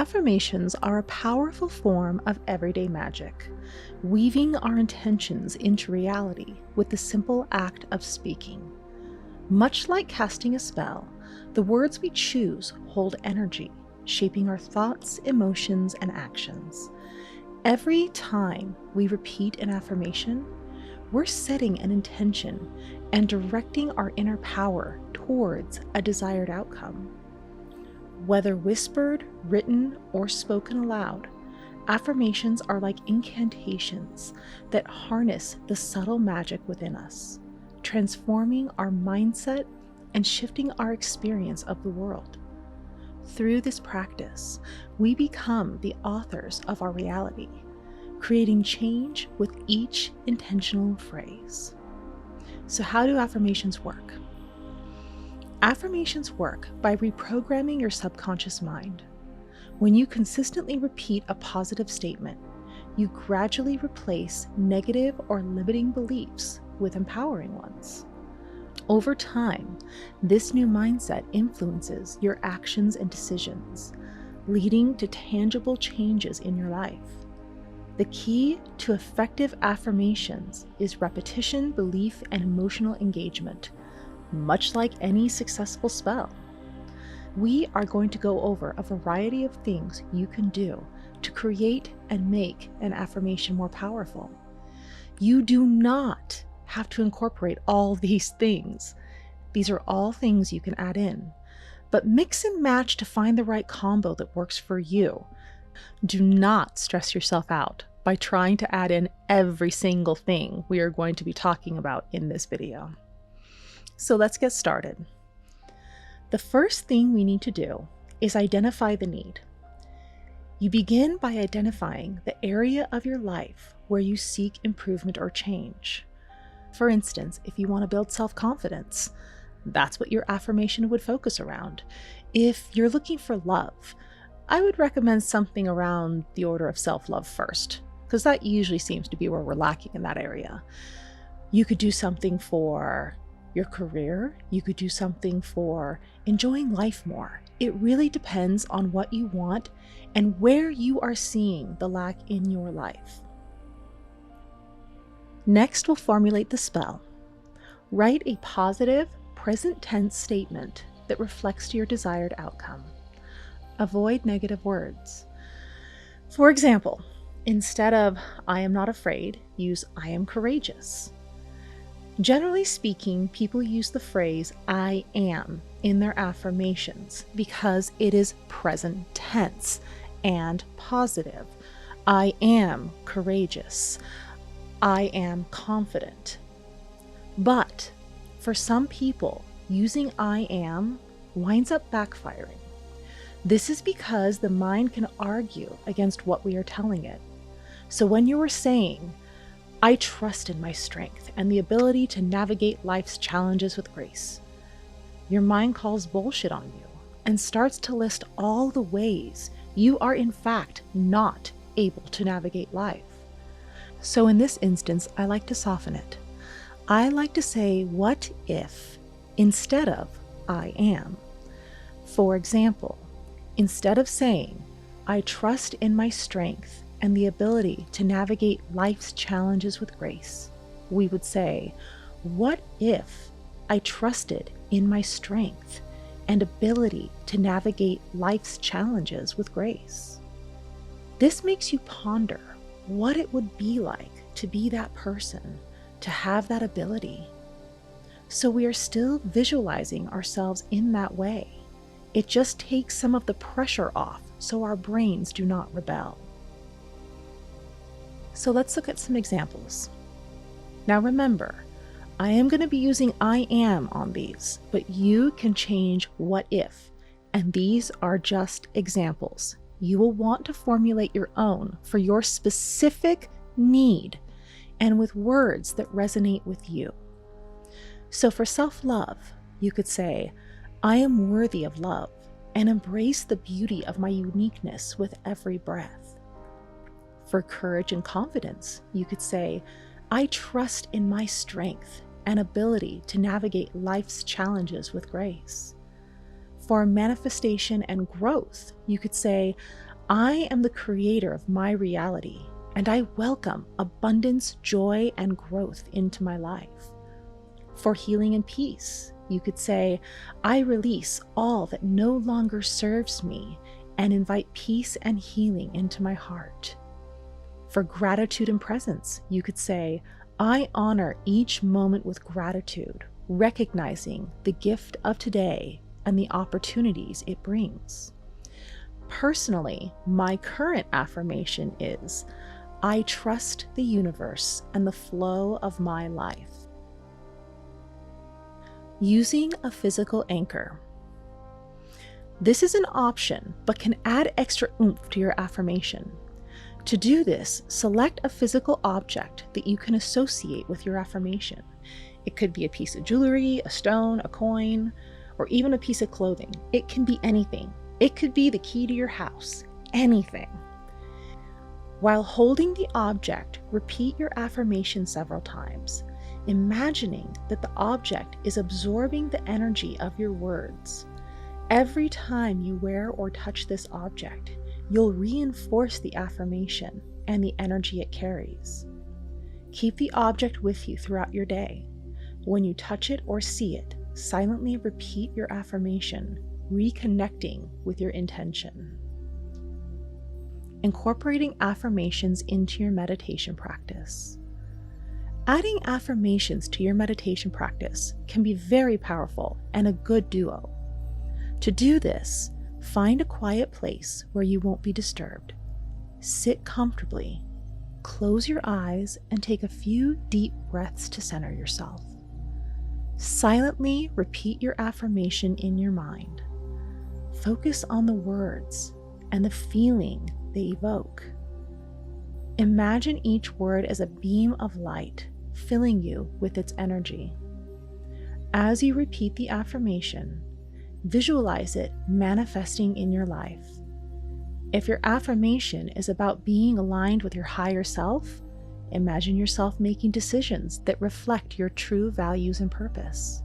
Affirmations are a powerful form of everyday magic, weaving our intentions into reality with the simple act of speaking. Much like casting a spell, the words we choose hold energy, shaping our thoughts, emotions, and actions. Every time we repeat an affirmation, we're setting an intention and directing our inner power towards a desired outcome. Whether whispered, written, or spoken aloud, affirmations are like incantations that harness the subtle magic within us, transforming our mindset and shifting our experience of the world. Through this practice, we become the authors of our reality, creating change with each intentional phrase. So how do affirmations work? Affirmations work by reprogramming your subconscious mind. When you consistently repeat a positive statement, you gradually replace negative or limiting beliefs with empowering ones. Over time, this new mindset influences your actions and decisions, leading to tangible changes in your life. The key to effective affirmations is repetition, belief, and emotional engagement, much like any successful spell. We are going to go over a variety of things you can do to create and make an affirmation more powerful. You do not have to incorporate all these things. These are all things you can add in, but mix and match to find the right combo that works for you. Do not stress yourself out by trying to add in every single thing we are going to be talking about in this video. So let's get started. The first thing we need to do is identify the need. You begin by identifying the area of your life where you seek improvement or change. For instance, if you want to build self-confidence, that's what your affirmation would focus around. If you're looking for love, I would recommend something around the order of self-love first, because that usually seems to be where we're lacking in that area. You could do something for your career. You could do something for enjoying life more. It really depends on what you want and where you are seeing the lack in your life. Next, we'll formulate the spell. Write a positive, present tense statement that reflects your desired outcome. Avoid negative words. For example, instead of "I am not afraid," use "I am courageous." Generally speaking, people use the phrase "I am" in their affirmations because it is present tense and positive. I am courageous. I am confident. But for some people, using "I am" winds up backfiring. This is because the mind can argue against what we are telling it. So when you are saying, "I trust in my strength and the ability to navigate life's challenges with grace," your mind calls bullshit on you and starts to list all the ways you are in fact not able to navigate life. So in this instance, I like to soften it. I like to say "what if" instead of "I am." For example, instead of saying, "I trust in my strength and the ability to navigate life's challenges with grace," we would say, "What if I trusted in my strength and ability to navigate life's challenges with grace?" This makes you ponder what it would be like to be that person, to have that ability. So we are still visualizing ourselves in that way. It just takes some of the pressure off so our brains do not rebel. So let's look at some examples. Now remember, I am going to be using "I am" on these, but you can change "what if," and these are just examples. You will want to formulate your own for your specific need and with words that resonate with you. So for self-love, you could say, "I am worthy of love and embrace the beauty of my uniqueness with every breath." For courage and confidence, you could say, "I trust in my strength and ability to navigate life's challenges with grace." For manifestation and growth, you could say, I am the creator of my reality, and I welcome abundance, joy, and growth into my life. For healing and peace, you could say, I release all that no longer serves me and invite peace and healing into my heart. For gratitude and presence, you could say, I honor each moment with gratitude, recognizing the gift of today and the opportunities it brings. Personally, my current affirmation is, I trust the universe and the flow of my life. Using a physical anchor. This is an option, but can add extra oomph to your affirmation. To do this, select a physical object that you can associate with your affirmation. It could be a piece of jewelry, a stone, a coin, or even a piece of clothing. It can be anything. It could be the key to your house, anything. While holding the object, repeat your affirmation several times, imagining that the object is absorbing the energy of your words. Every time you wear or touch this object, you'll reinforce the affirmation and the energy it carries. Keep the object with you throughout your day. When you touch it or see it, silently repeat your affirmation, reconnecting with your intention. Incorporating affirmations into your meditation practice. Adding affirmations to your meditation practice can be very powerful and a good duo. To do this, find a quiet place where you won't be disturbed. Sit comfortably, close your eyes, and take a few deep breaths to center yourself. Silently repeat your affirmation in your mind. Focus on the words and the feeling they evoke. Imagine each word as a beam of light, filling you with its energy. As you repeat the affirmation, visualize it manifesting in your life. If your affirmation is about being aligned with your higher self, imagine yourself making decisions that reflect your true values and purpose.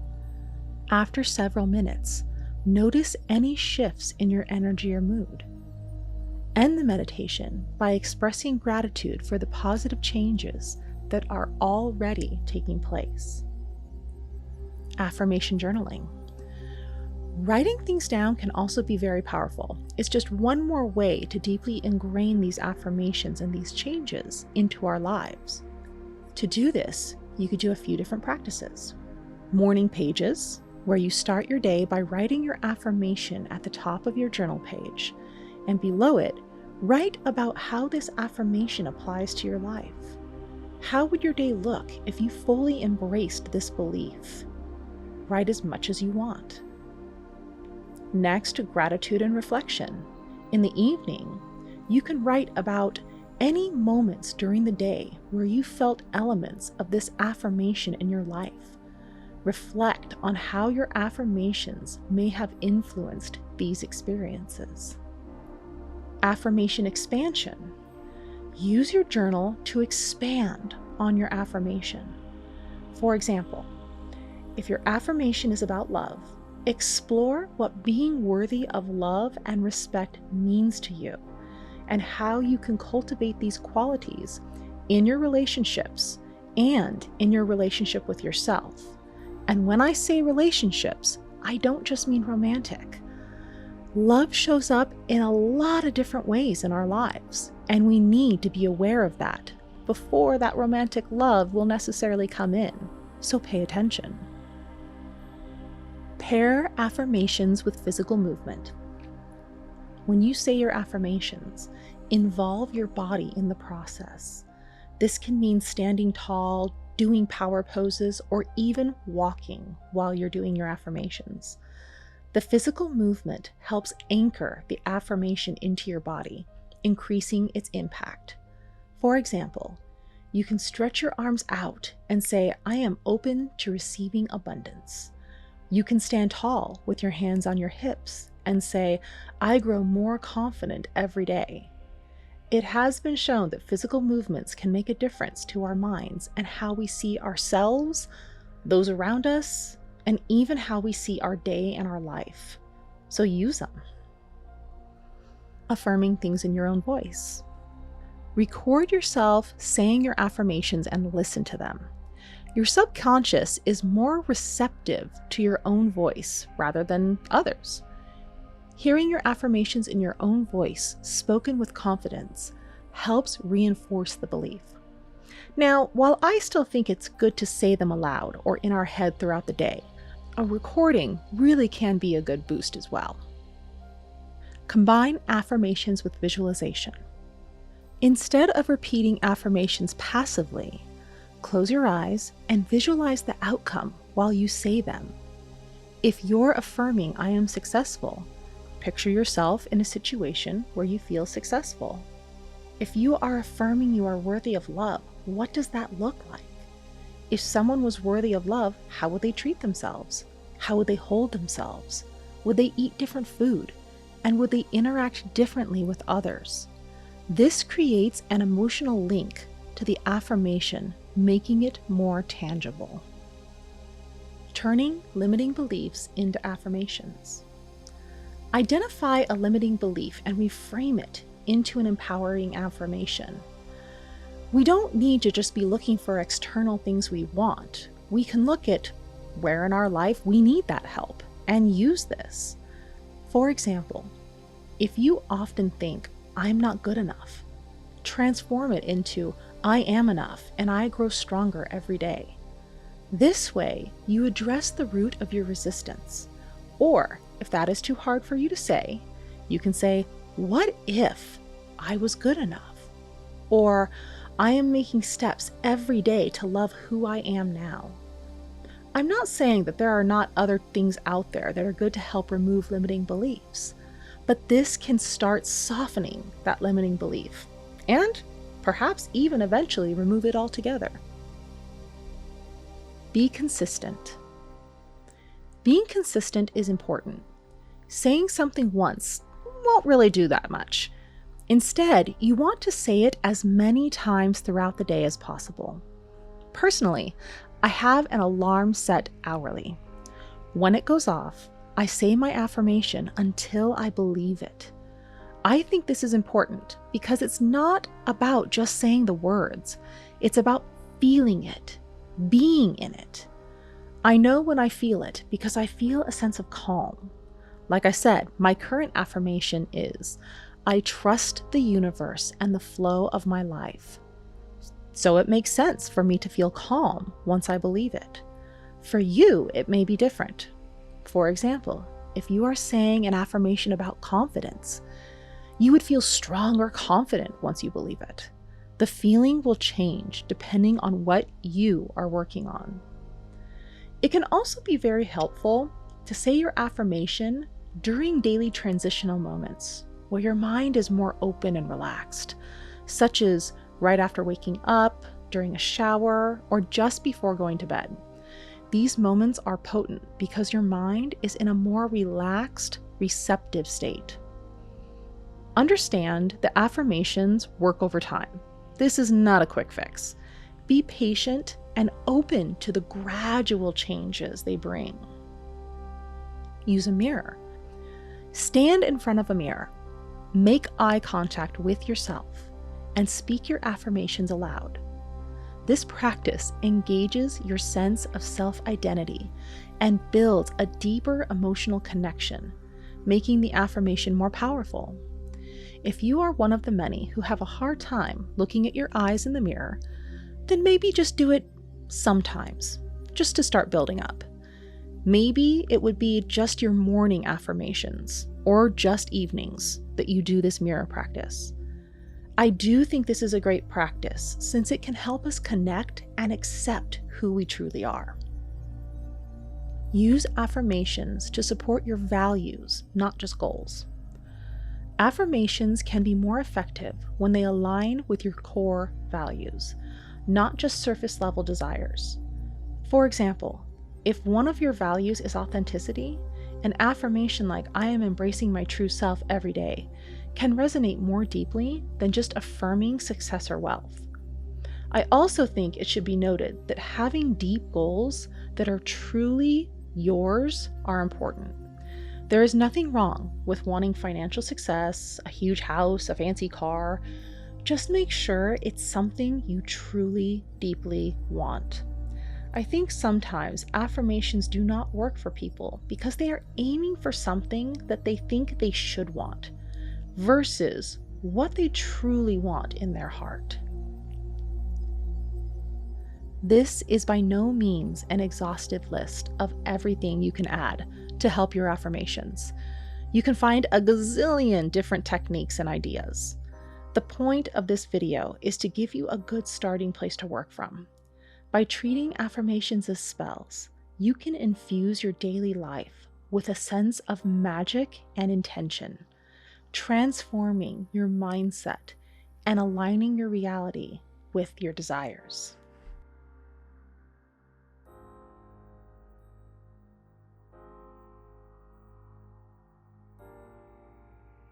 After several minutes, notice any shifts in your energy or mood. End the meditation by expressing gratitude for the positive changes that are already taking place. Affirmation journaling. Writing things down can also be very powerful. It's just one more way to deeply ingrain these affirmations and these changes into our lives. To do this, you could do a few different practices. Morning pages, where you start your day by writing your affirmation at the top of your journal page, and below it, write about how this affirmation applies to your life. How would your day look if you fully embraced this belief? Write as much as you want. Next, gratitude and reflection. In the evening, you can write about any moments during the day where you felt elements of this affirmation in your life. Reflect on how your affirmations may have influenced these experiences. Affirmation expansion. Use your journal to expand on your affirmation. For example, if your affirmation is about love, explore what being worthy of love and respect means to you, and how you can cultivate these qualities in your relationships and in your relationship with yourself. And when I say relationships, I don't just mean romantic. Love shows up in a lot of different ways in our lives, and we need to be aware of that before that romantic love will necessarily come in, so pay attention. Pair affirmations with physical movement. When you say your affirmations, involve your body in the process. This can mean standing tall, doing power poses, or even walking while you're doing your affirmations. The physical movement helps anchor the affirmation into your body, increasing its impact. For example, you can stretch your arms out and say, I am open to receiving abundance. You can stand tall with your hands on your hips and say, I grow more confident every day. It has been shown that physical movements can make a difference to our minds and how we see ourselves, those around us, and even how we see our day and our life. So use them. affirming things in your own voice. Record yourself saying your affirmations and listen to them. Your subconscious is more receptive to your own voice rather than others. Hearing your affirmations in your own voice, spoken with confidence, helps reinforce the belief. Now, while I still think it's good to say them aloud or in our head throughout the day, a recording really can be a good boost as well. Combine affirmations with visualization. Instead of repeating affirmations passively, close your eyes and visualize the outcome while you say them. If you're affirming "I am successful," picture yourself in a situation where you feel successful. If you are affirming you are worthy of love, what does that look like? If someone was worthy of love, how would they treat themselves? How would they hold themselves? Would they eat different food? And would they interact differently with others? This creates an emotional link to the affirmation, making it more tangible. Turning limiting beliefs into affirmations. Identify a limiting belief and reframe it into an empowering affirmation. We don't need to just be looking for external things we want. We can look at where in our life we need that help and use this. For example, if you often think, "I'm not good enough," transform it into, "I am enough and I grow stronger every day." This way, you address the root of your resistance. Or, if that is too hard for you to say, you can say, "What if I was good enough?" Or, "I am making steps every day to love who I am now." I'm not saying that there are not other things out there that are good to help remove limiting beliefs, but this can start softening that limiting belief and perhaps even eventually remove it altogether. Be consistent. Being consistent is important. Saying something once won't really do that much. Instead, you want to say it as many times throughout the day as possible. Personally, I have an alarm set hourly. When it goes off, I say my affirmation until I believe it. I think this is important because it's not about just saying the words. It's about feeling it, being in it. I know when I feel it because I feel a sense of calm. Like I said, my current affirmation is, "I trust the universe and the flow of my life." So it makes sense for me to feel calm once I believe it. For you, it may be different. For example, if you are saying an affirmation about confidence, you would feel strong or confident once you believe it. The feeling will change depending on what you are working on. It can also be very helpful to say your affirmation during daily transitional moments where your mind is more open and relaxed, such as right after waking up, during a shower, or just before going to bed. These moments are potent because your mind is in a more relaxed, receptive state. Understand that affirmations work over time. This is not a quick fix. Be patient and open to the gradual changes they bring. Use a mirror. Stand in front of a mirror. Make eye contact with yourself and speak your affirmations aloud. This practice engages your sense of self-identity and builds a deeper emotional connection, making the affirmation more powerful. If you are one of the many who have a hard time looking at your eyes in the mirror, then maybe just do it sometimes, just to start building up. Maybe it would be just your morning affirmations or just evenings that you do this mirror practice. I do think this is a great practice since it can help us connect and accept who we truly are. Use affirmations to support your values, not just goals. Affirmations can be more effective when they align with your core values, not just surface level desires. For example, if one of your values is authenticity, an affirmation like "I am embracing my true self every day" can resonate more deeply than just affirming success or wealth. I also think it should be noted that having deep goals that are truly yours are important. There is nothing wrong with wanting financial success, a huge house, a fancy car. Just make sure it's something you truly, deeply want. I think sometimes affirmations do not work for people because they are aiming for something that they think they should want versus what they truly want in their heart. This is by no means an exhaustive list of everything you can add to help your affirmations. You can find a gazillion different techniques and ideas. The point of this video is to give you a good starting place to work from. By treating affirmations as spells, you can infuse your daily life with a sense of magic and intention, transforming your mindset and aligning your reality with your desires.